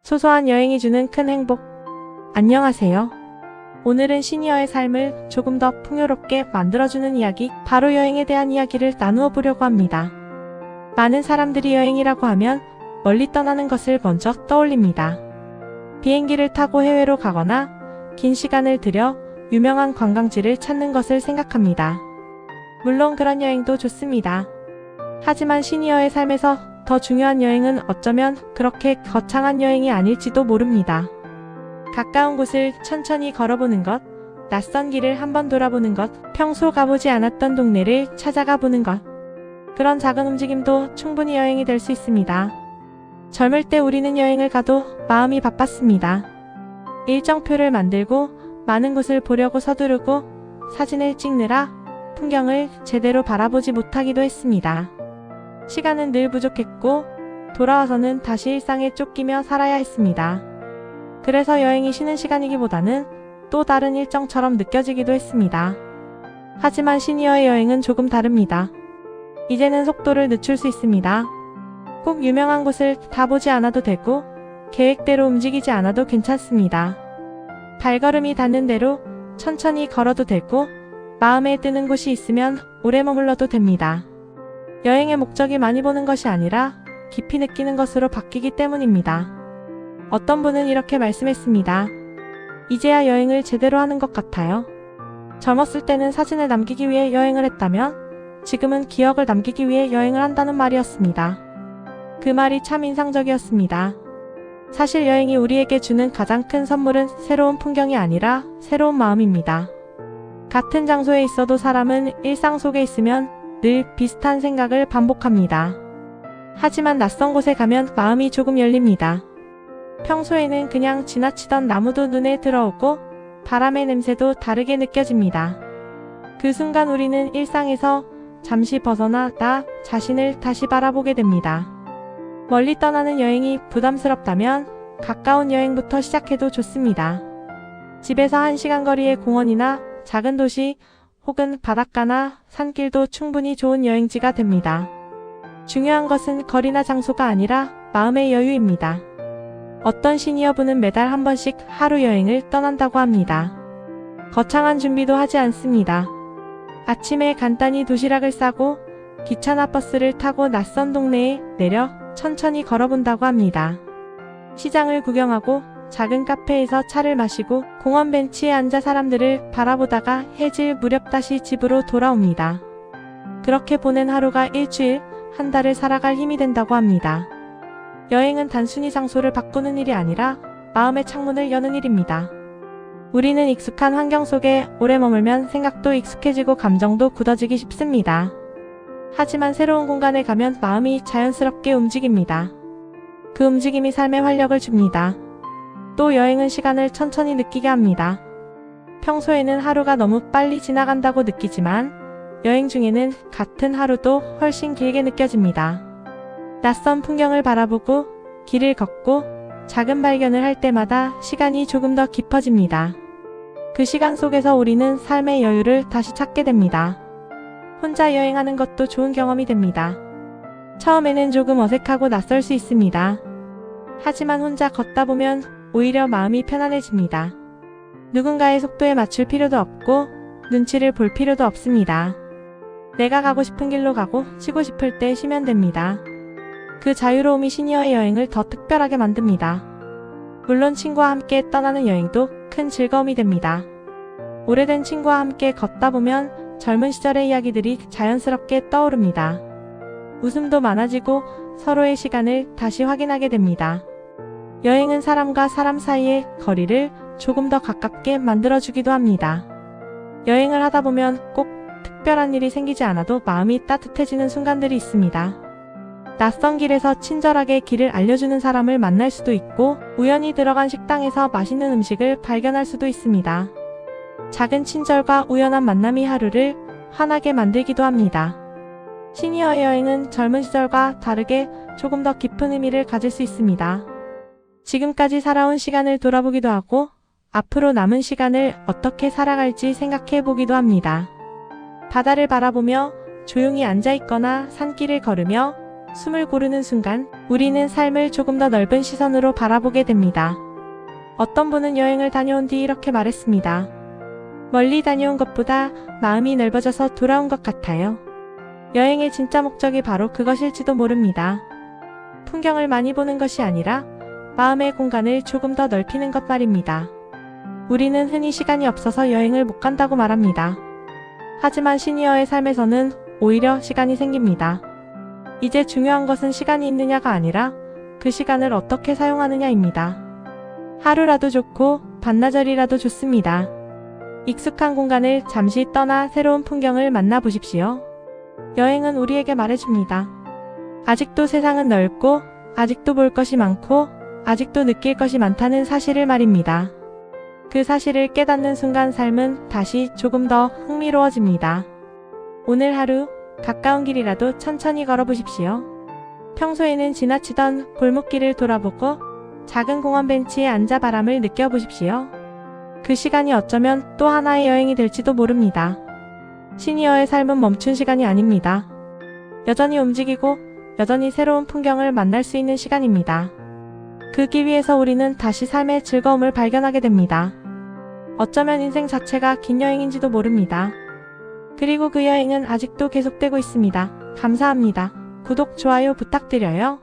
소소한 여행이 주는 큰 행복. 안녕하세요. 오늘은 시니어의 삶을 조금 더 풍요롭게 만들어주는 이야기, 바로 여행에 대한 이야기를 나누어 보려고 합니다. 많은 사람들이 여행이라고 하면 멀리 떠나는 것을 먼저 떠올립니다. 비행기를 타고 해외로 가거나 긴 시간을 들여 유명한 관광지를 찾는 것을 생각합니다. 물론 그런 여행도 좋습니다. 하지만 시니어의 삶에서 더 중요한 여행은 어쩌면 그렇게 거창한 여행이 아닐지도 모릅니다. 가까운 곳을 천천히 걸어보는 것, 낯선 길을 한번 돌아보는 것, 평소 가보지 않았던 동네를 찾아가 보는 것. 그런 작은 움직임도 충분히 여행이 될 수 있습니다. 젊을 때 우리는 여행을 가도 마음이 바빴습니다. 일정표를 만들고 많은 곳을 보려고 서두르고 사진을 찍느라 풍경을 제대로 바라보지 못하기도 했습니다. 시간은 늘 부족했고 돌아와서는 다시 일상에 쫓기며 살아야 했습니다. 그래서 여행이 쉬는 시간이기보다는 또 다른 일정처럼 느껴지기도 했습니다. 하지만 시니어의 여행은 조금 다릅니다. 이제는 속도를 늦출 수 있습니다. 꼭 유명한 곳을 다 보지 않아도 되고 계획대로 움직이지 않아도 괜찮습니다. 발걸음이 닿는 대로 천천히 걸어도 되고 마음에 드는 곳이 있으면 오래 머물러도 됩니다. 여행의 목적이 많이 보는 것이 아니라 깊이 느끼는 것으로 바뀌기 때문입니다. 어떤 분은 이렇게 말씀했습니다. 이제야 여행을 제대로 하는 것 같아요. 젊었을 때는 사진을 남기기 위해 여행을 했다면 지금은 기억을 남기기 위해 여행을 한다는 말이었습니다. 그 말이 참 인상적이었습니다. 사실 여행이 우리에게 주는 가장 큰 선물은 새로운 풍경이 아니라 새로운 마음입니다. 같은 장소에 있어도 사람은 일상 속에 있으면 늘 비슷한 생각을 반복합니다. 하지만 낯선 곳에 가면 마음이 조금 열립니다. 평소에는 그냥 지나치던 나무도 눈에 들어오고 바람의 냄새도 다르게 느껴집니다. 그 순간 우리는 일상에서 잠시 벗어나 나 자신을 다시 바라보게 됩니다. 멀리 떠나는 여행이 부담스럽다면 가까운 여행부터 시작해도 좋습니다. 집에서 1시간 거리의 공원이나 작은 도시 혹은 바닷가나 산길도 충분히 좋은 여행지가 됩니다. 중요한 것은 거리나 장소가 아니라 마음의 여유입니다. 어떤 시니어분은 매달 한 번씩 하루 여행을 떠난다고 합니다. 거창한 준비도 하지 않습니다. 아침에 간단히 도시락을 싸고 기차나 버스를 타고 낯선 동네에 내려 천천히 걸어본다고 합니다. 시장을 구경하고 작은 카페에서 차를 마시고 공원 벤치에 앉아 사람들을 바라보다가 해질 무렵 다시 집으로 돌아옵니다. 그렇게 보낸 하루가 일주일, 한 달을 살아갈 힘이 된다고 합니다. 여행은 단순히 장소를 바꾸는 일이 아니라 마음의 창문을 여는 일입니다. 우리는 익숙한 환경 속에 오래 머물면 생각도 익숙해지고 감정도 굳어지기 쉽습니다. 하지만 새로운 공간에 가면 마음이 자연스럽게 움직입니다. 그 움직임이 삶에 활력을 줍니다. 또 여행은 시간을 천천히 느끼게 합니다. 평소에는 하루가 너무 빨리 지나간다고 느끼지만 여행 중에는 같은 하루도 훨씬 길게 느껴집니다. 낯선 풍경을 바라보고 길을 걷고 작은 발견을 할 때마다 시간이 조금 더 깊어집니다. 그 시간 속에서 우리는 삶의 여유를 다시 찾게 됩니다. 혼자 여행하는 것도 좋은 경험이 됩니다. 처음에는 조금 어색하고 낯설 수 있습니다. 하지만 혼자 걷다 보면 오히려 마음이 편안해집니다. 누군가의 속도에 맞출 필요도 없고 눈치를 볼 필요도 없습니다. 내가 가고 싶은 길로 가고 쉬고 싶을 때 쉬면 됩니다. 그 자유로움이 시니어의 여행을 더 특별하게 만듭니다. 물론 친구와 함께 떠나는 여행도 큰 즐거움이 됩니다. 오래된 친구와 함께 걷다 보면 젊은 시절의 이야기들이 자연스럽게 떠오릅니다. 웃음도 많아지고 서로의 시간을 다시 확인하게 됩니다. 여행은 사람과 사람 사이의 거리를 조금 더 가깝게 만들어주기도 합니다. 여행을 하다 보면 꼭 특별한 일이 생기지 않아도 마음이 따뜻해지는 순간들이 있습니다. 낯선 길에서 친절하게 길을 알려주는 사람을 만날 수도 있고 우연히 들어간 식당에서 맛있는 음식을 발견할 수도 있습니다. 작은 친절과 우연한 만남이 하루를 환하게 만들기도 합니다. 시니어 여행은 젊은 시절과 다르게 조금 더 깊은 의미를 가질 수 있습니다. 지금까지 살아온 시간을 돌아보기도 하고 앞으로 남은 시간을 어떻게 살아갈지 생각해 보기도 합니다. 바다를 바라보며 조용히 앉아있거나 산길을 걸으며 숨을 고르는 순간 우리는 삶을 조금 더 넓은 시선으로 바라보게 됩니다. 어떤 분은 여행을 다녀온 뒤 이렇게 말했습니다. 멀리 다녀온 것보다 마음이 넓어져서 돌아온 것 같아요. 여행의 진짜 목적이 바로 그것일지도 모릅니다. 풍경을 많이 보는 것이 아니라 마음의 공간을 조금 더 넓히는 것 말입니다. 우리는 흔히 시간이 없어서 여행을 못 간다고 말합니다. 하지만 시니어의 삶에서는 오히려 시간이 생깁니다. 이제 중요한 것은 시간이 있느냐가 아니라 그 시간을 어떻게 사용하느냐입니다. 하루라도 좋고 반나절이라도 좋습니다. 익숙한 공간을 잠시 떠나 새로운 풍경을 만나보십시오. 여행은 우리에게 말해줍니다. 아직도 세상은 넓고 아직도 볼 것이 많고 아직도 느낄 것이 많다는 사실을 말입니다. 그 사실을 깨닫는 순간 삶은 다시 조금 더 흥미로워집니다. 오늘 하루 가까운 길이라도 천천히 걸어보십시오. 평소에는 지나치던 골목길을 돌아보고 작은 공원 벤치에 앉아 바람을 느껴보십시오. 그 시간이 어쩌면 또 하나의 여행이 될지도 모릅니다. 시니어의 삶은 멈춘 시간이 아닙니다. 여전히 움직이고 여전히 새로운 풍경을 만날 수 있는 시간입니다. 그 길 위에서 우리는 다시 삶의 즐거움을 발견하게 됩니다. 어쩌면 인생 자체가 긴 여행인지도 모릅니다. 그리고 그 여행은 아직도 계속되고 있습니다. 감사합니다. 구독, 좋아요 부탁드려요.